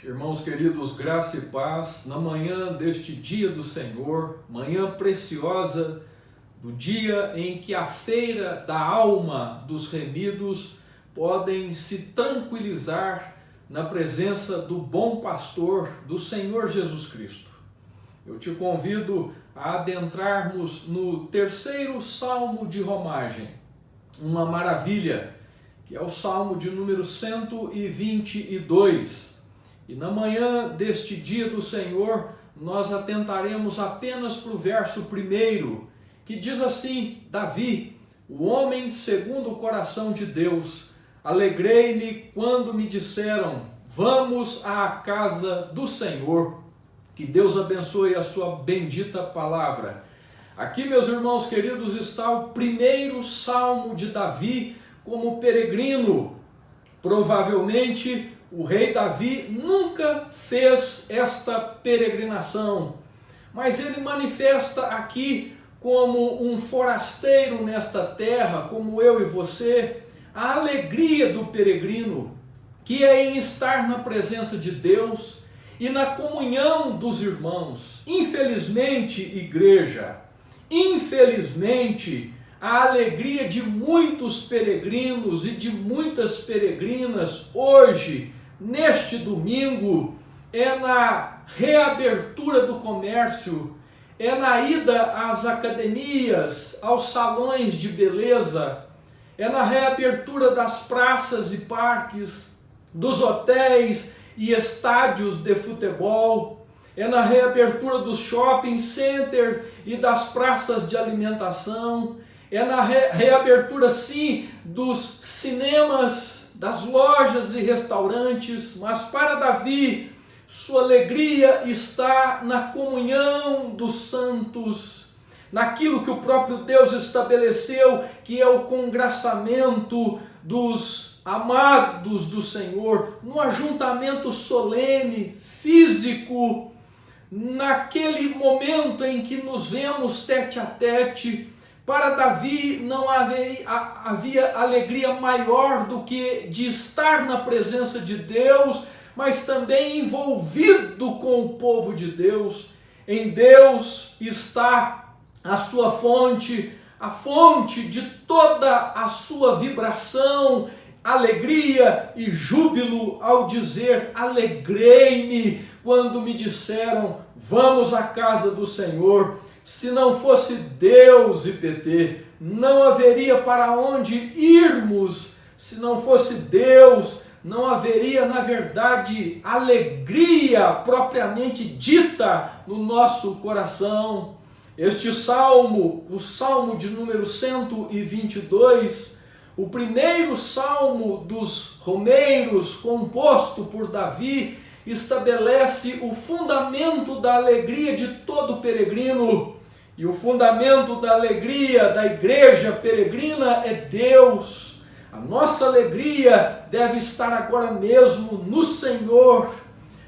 Irmãos queridos, graça e paz, na manhã deste dia do Senhor, manhã preciosa, do dia em que a feira da alma dos remidos podem se tranquilizar na presença do bom pastor, do Senhor Jesus Cristo. Eu te convido a adentrarmos no terceiro salmo de romagem, uma maravilha, que é o salmo de número 122. E na manhã deste dia do Senhor, nós atentaremos apenas para o verso 1, que diz assim: Davi, o homem segundo o coração de Deus, alegrei-me quando me disseram, vamos à casa do Senhor. Que Deus abençoe a sua bendita palavra. Aqui, meus irmãos queridos, está o primeiro salmo de Davi como peregrino. Provavelmente o rei Davi nunca fez esta peregrinação, mas ele manifesta aqui como um forasteiro nesta terra, como eu e você, a alegria do peregrino, que é em estar na presença de Deus e na comunhão dos irmãos. Infelizmente, igreja, infelizmente, a alegria de muitos peregrinos e de muitas peregrinas hoje, neste domingo, é na reabertura do comércio, é na ida às academias, aos salões de beleza, é na reabertura das praças e parques, dos hotéis e estádios de futebol, é na reabertura dos shopping center e das praças de alimentação, é na reabertura, sim, dos cinemas, das lojas e restaurantes. Mas para Davi, sua alegria está na comunhão dos santos, naquilo que o próprio Deus estabeleceu, que é o congraçamento dos amados do Senhor, no ajuntamento solene, físico, naquele momento em que nos vemos tete a tete. Para Davi não havia alegria maior do que de estar na presença de Deus, mas também envolvido com o povo de Deus. Em Deus está a sua fonte, a fonte de toda a sua vibração, alegria e júbilo ao dizer, alegrei-me quando me disseram, vamos à casa do Senhor. Se não fosse Deus, IPT, não haveria para onde irmos. Se não fosse Deus, não haveria, na verdade, alegria propriamente dita no nosso coração. Este salmo, o salmo de número 122, o primeiro salmo dos romeiros, composto por Davi, estabelece o fundamento da alegria de todo peregrino. E o fundamento da alegria da igreja peregrina é Deus. A nossa alegria deve estar agora mesmo no Senhor.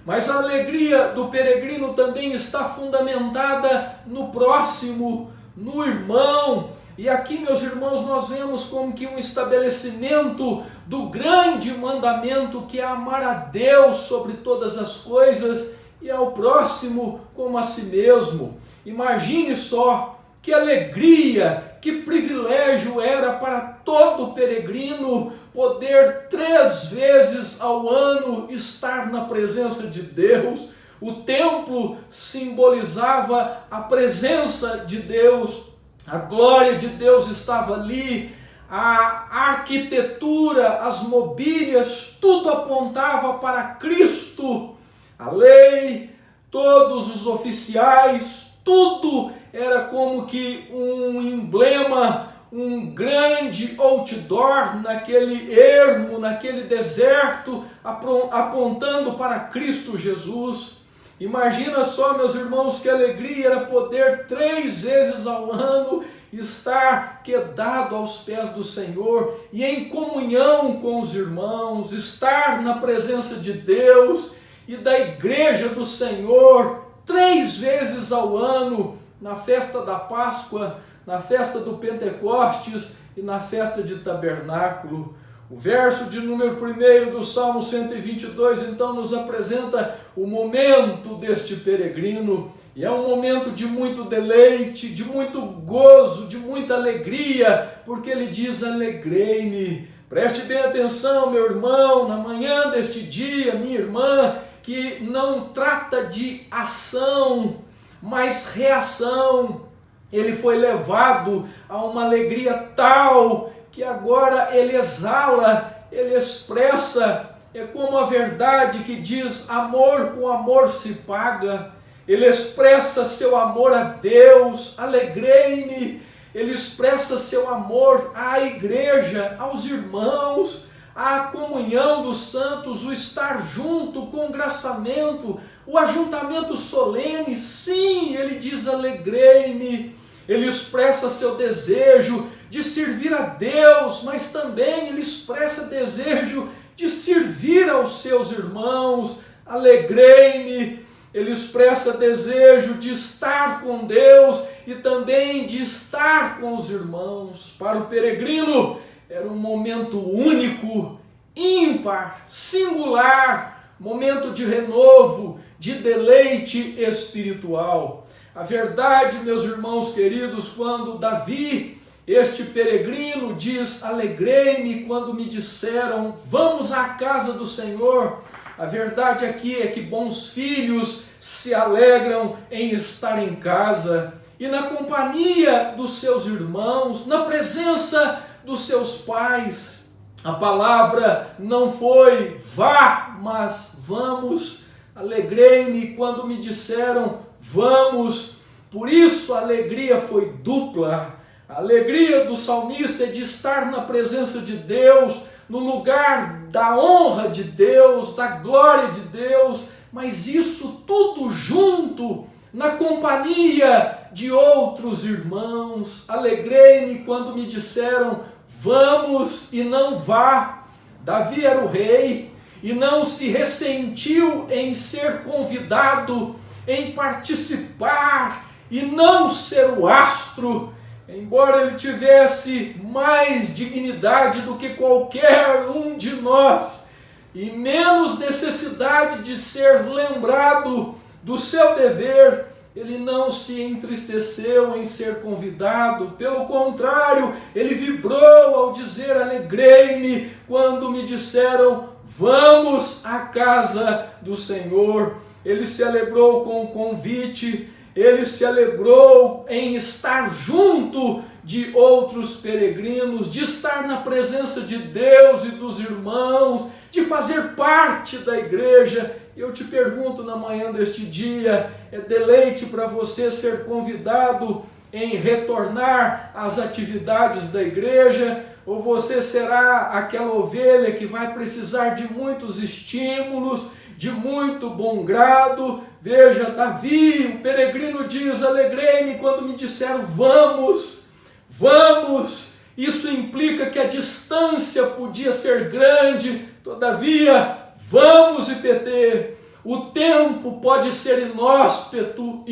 Mas a alegria do peregrino também está fundamentada no próximo, no irmão. E aqui, meus irmãos, nós vemos como que um estabelecimento do grande mandamento, que é amar a Deus sobre todas as coisas e ao próximo como a si mesmo. Imagine só que alegria, que privilégio era para todo peregrino poder 3 vezes ao ano estar na presença de Deus. O templo simbolizava a presença de Deus, a glória de Deus estava ali, a arquitetura, as mobílias, tudo apontava para Cristo. A lei, todos os oficiais, tudo era como que um emblema, um grande outdoor naquele ermo, naquele deserto, apontando para Cristo Jesus. Imagina só, meus irmãos, que alegria era poder 3 vezes ao ano estar quedado aos pés do Senhor e em comunhão com os irmãos, estar na presença de Deus e da igreja do Senhor 3 vezes ao ano, na festa da Páscoa, na festa do Pentecostes e na festa de Tabernáculo. O verso de número 1 do Salmo 122, então, nos apresenta o momento deste peregrino, e é um momento de muito deleite, de muito gozo, de muita alegria, porque ele diz: alegrei-me. Preste bem atenção, meu irmão, na manhã deste dia, minha irmã, que não trata de ação, mas reação. Ele foi levado a uma alegria tal que agora ele exala, ele expressa, é como a verdade que diz: amor com amor se paga. Ele expressa seu amor a Deus, alegrei-me. Ele expressa seu amor à igreja, aos irmãos, à comunhão dos santos, o estar junto, o congraçamento, o ajuntamento solene. Sim, ele diz: alegrei-me. Ele expressa seu desejo de servir a Deus, mas também ele expressa desejo de servir aos seus irmãos. Alegrei-me. Ele expressa desejo de estar com Deus e também de estar com os irmãos. Para o peregrino era um momento único, ímpar, singular, momento de renovo, de deleite espiritual. A verdade, meus irmãos queridos, quando Davi, este peregrino, diz: alegrei-me quando me disseram, vamos à casa do Senhor. A verdade aqui é que bons filhos se alegram em estar em casa e na companhia dos seus irmãos, na presença dos seus pais. A palavra não foi vá, mas vamos. Alegrei-me quando me disseram vamos. Por isso a alegria foi dupla. A alegria do salmista é de estar na presença de Deus, no lugar da honra de Deus, da glória de Deus, mas isso tudo junto, na companhia de outros irmãos. Alegrei-me quando me disseram vamos e não vá. Davi era o rei e não se ressentiu em ser convidado, em participar e não ser o astro, embora ele tivesse mais dignidade do que qualquer um de nós e menos necessidade de ser lembrado do seu dever. Ele não se entristeceu em ser convidado, pelo contrário, ele vibrou ao dizer: alegrei-me quando me disseram vamos à casa do Senhor. Ele se alegrou com o convite, ele se alegrou em estar junto de outros peregrinos, de estar na presença de Deus e dos irmãos, de fazer parte da igreja. Eu te pergunto na manhã deste dia, é deleite para você ser convidado em retornar às atividades da igreja? Ou você será aquela ovelha que vai precisar de muitos estímulos, de muito bom grado? Veja, Davi, o peregrino, diz: alegrei-me quando me disseram vamos, vamos. Isso implica que a distância podia ser grande, todavia, vamos, IPT. O tempo pode ser inóspito,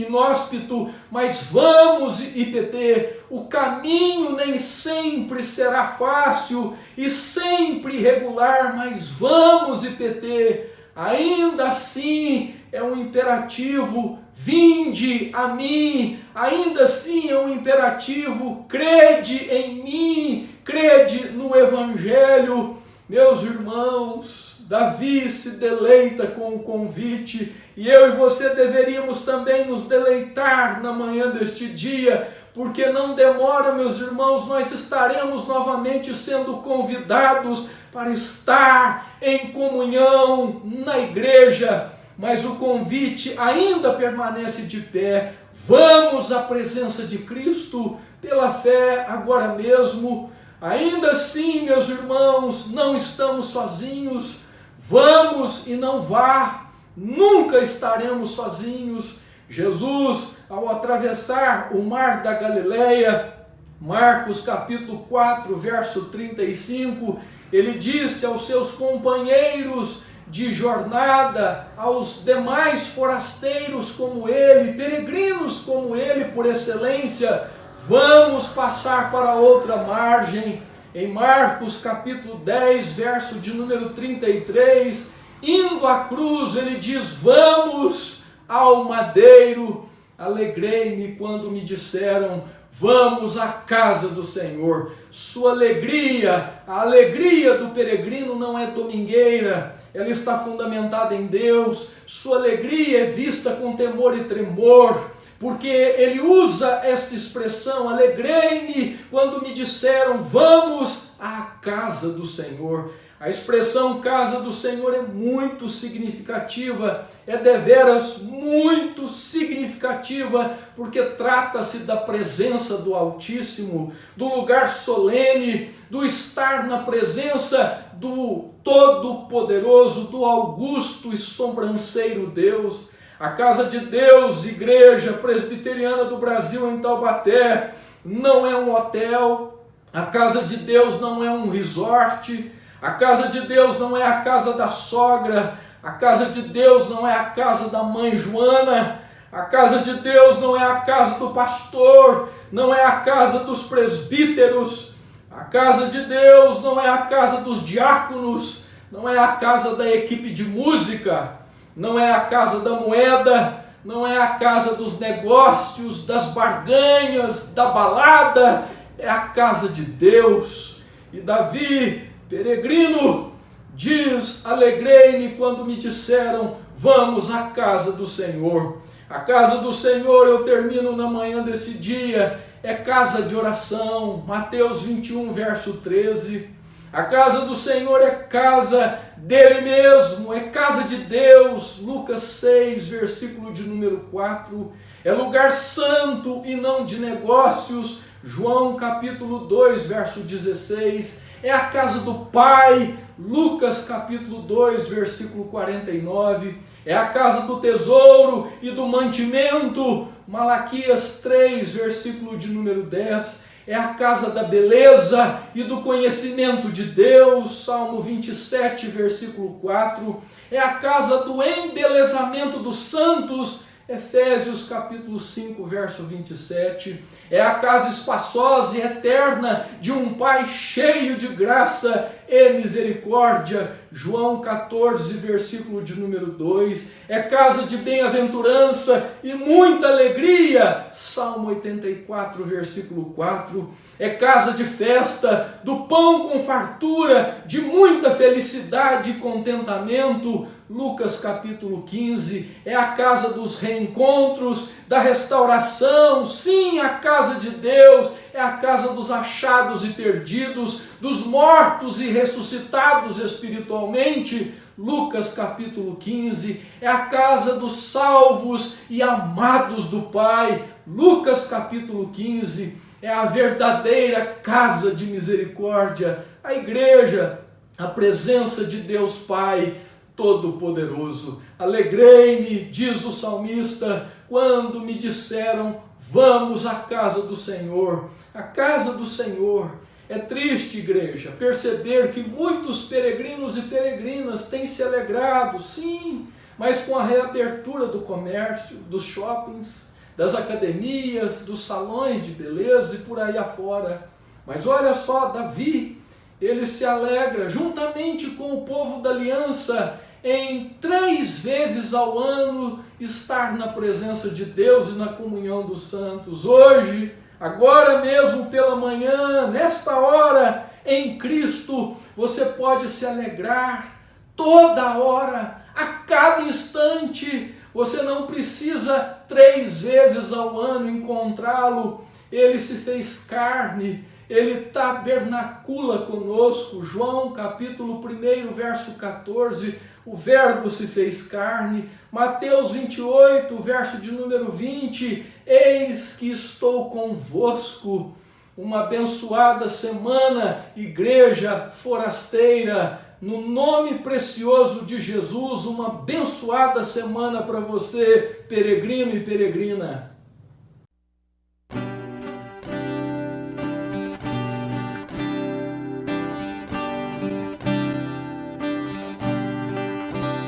mas vamos, IPT. O caminho nem sempre será fácil e sempre irregular, mas vamos, IPT. Ainda assim é um imperativo: vinde a mim. Ainda assim é um imperativo: crede em mim, crede no Evangelho. Meus irmãos, Davi se deleita com o convite, e eu e você deveríamos também nos deleitar na manhã deste dia, porque não demora, meus irmãos, nós estaremos novamente sendo convidados para estar em comunhão na igreja, mas o convite ainda permanece de pé. Vamos à presença de Cristo pela fé agora mesmo. Ainda assim, meus irmãos, não estamos sozinhos. Vamos e não vá, nunca estaremos sozinhos. Jesus, ao atravessar o mar da Galileia, Marcos capítulo 4, verso 35, ele disse aos seus companheiros de jornada, aos demais forasteiros como ele, peregrinos como ele por excelência: vamos passar para outra margem. Em Marcos capítulo 10, verso de número 33, indo à cruz, ele diz: vamos ao madeiro. Alegrei-me quando me disseram: vamos à casa do Senhor. Sua alegria, a alegria do peregrino não é domingueira, ela está fundamentada em Deus. Sua alegria é vista com temor e tremor, porque ele usa esta expressão: alegrei-me quando me disseram, vamos à casa do Senhor. A expressão casa do Senhor é muito significativa, é deveras muito significativa, porque trata-se da presença do Altíssimo, do lugar solene, do estar na presença do Todo-Poderoso, do Augusto e Sobranceiro Deus. A casa de Deus, Igreja Presbiteriana do Brasil em Taubaté, não é um hotel, a casa de Deus não é um resort, a casa de Deus não é a casa da sogra, a casa de Deus não é a casa da mãe Joana, a casa de Deus não é a casa do pastor, não é a casa dos presbíteros, a casa de Deus não é a casa dos diáconos, não é a casa da equipe de música, não é a casa da moeda, não é a casa dos negócios, das barganhas, da balada, é a casa de Deus. E Davi, peregrino, diz: alegrei-me quando me disseram, vamos à casa do Senhor. A casa do Senhor, eu termino na manhã desse dia, é casa de oração. Mateus 21, verso 13. A casa do Senhor é casa dele mesmo, é casa de Deus. Lucas 6, versículo de número 4. É lugar santo e não de negócios. João capítulo 2, verso 16. É a casa do Pai. Lucas capítulo 2, versículo 49. É a casa do tesouro e do mantimento. Malaquias 3, versículo de número 10. É a casa da beleza e do conhecimento de Deus, Salmo 27, versículo 4. É a casa do embelezamento dos santos, Efésios capítulo 5, verso 27. É a casa espaçosa e eterna de um Pai cheio de graça e misericórdia, João 14, versículo de número 2. É casa de bem-aventurança e muita alegria, Salmo 84, versículo 4. É casa de festa, do pão com fartura, de muita felicidade e contentamento, Lucas capítulo 15. É a casa dos reencontros, da restauração, sim, a casa de Deus, é a casa dos achados e perdidos, dos mortos e ressuscitados espiritualmente, Lucas capítulo 15, é a casa dos salvos e amados do Pai, Lucas capítulo 15, é a verdadeira casa de misericórdia, a igreja, a presença de Deus Pai Todo-Poderoso. Alegrei-me, diz o salmista, quando me disseram, vamos à casa do Senhor. A casa do Senhor. É triste, igreja, perceber que muitos peregrinos e peregrinas têm se alegrado, sim, mas com a reabertura do comércio, dos shoppings, das academias, dos salões de beleza e por aí afora. Mas olha só, Davi, ele se alegra juntamente com o povo da aliança em 3 vezes ao ano estar na presença de Deus e na comunhão dos santos. Hoje, agora mesmo pela manhã, nesta hora, em Cristo, você pode se alegrar toda hora, a cada instante. Você não precisa 3 vezes ao ano encontrá-lo. Ele se fez carne, ele tabernacula conosco. João capítulo 1, verso 14, o verbo se fez carne. Mateus 28, verso de número 20, eis que estou convosco. Uma abençoada semana, igreja forasteira, no nome precioso de Jesus, uma abençoada semana para você, peregrino e peregrina.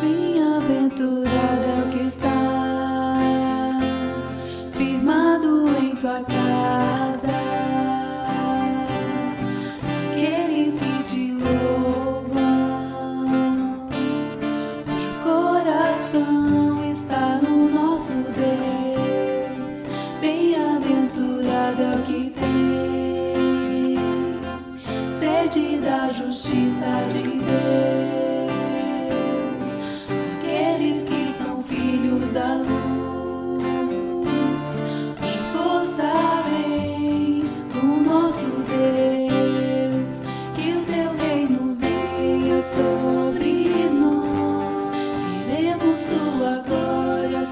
Bem-aventurado é o que está firmado em tua casa, aquele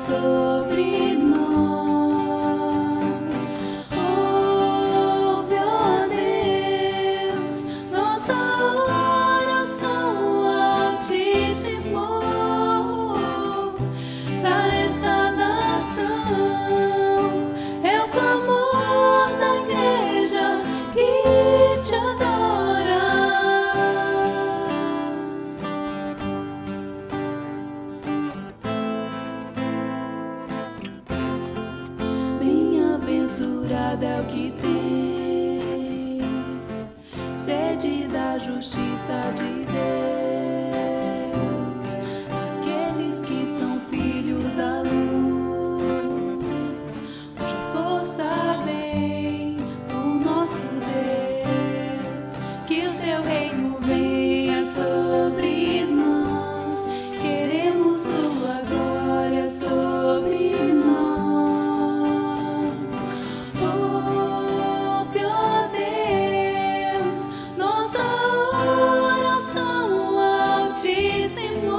sobre nós. Ouve, ó Deus, nossa oração, Altíssimo. Sara esta nação, é o clamor da igreja que te adora. Bem-aventurado é o que tem sede da justiça de Deus, aqueles que são filhos da luz, cuja força vem do nosso Deus. Que o teu reino venha sobre nós, queremos tua glória sobre nós. Ouve, ó Deus, nossa oração, Altíssimo.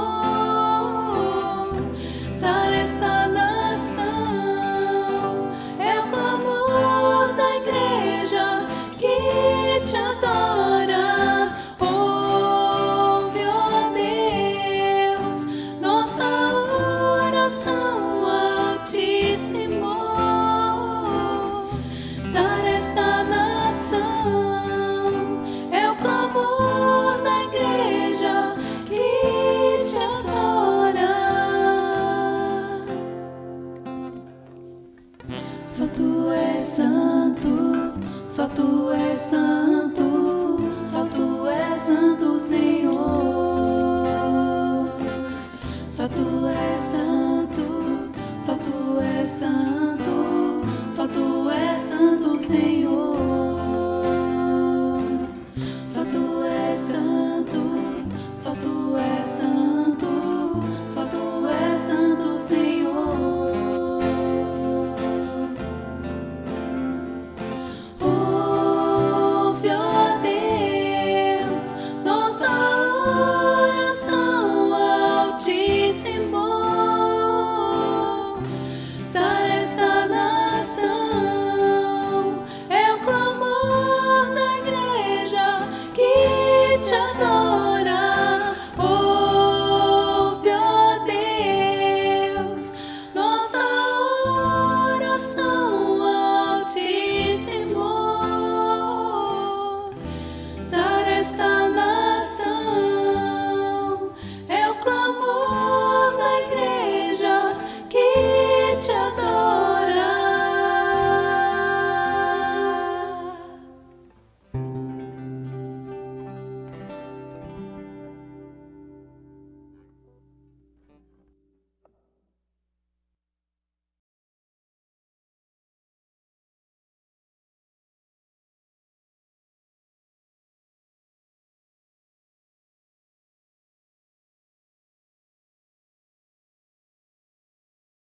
Sara esta nação, é o clamor da igreja que te adora. Ouve, ó Deus, nossa oração, Altíssimo. Sara esta nação, é o clamor da igreja que te adora. Só tu és santo, só tu és santo, só tu és santo, Senhor. Só tu és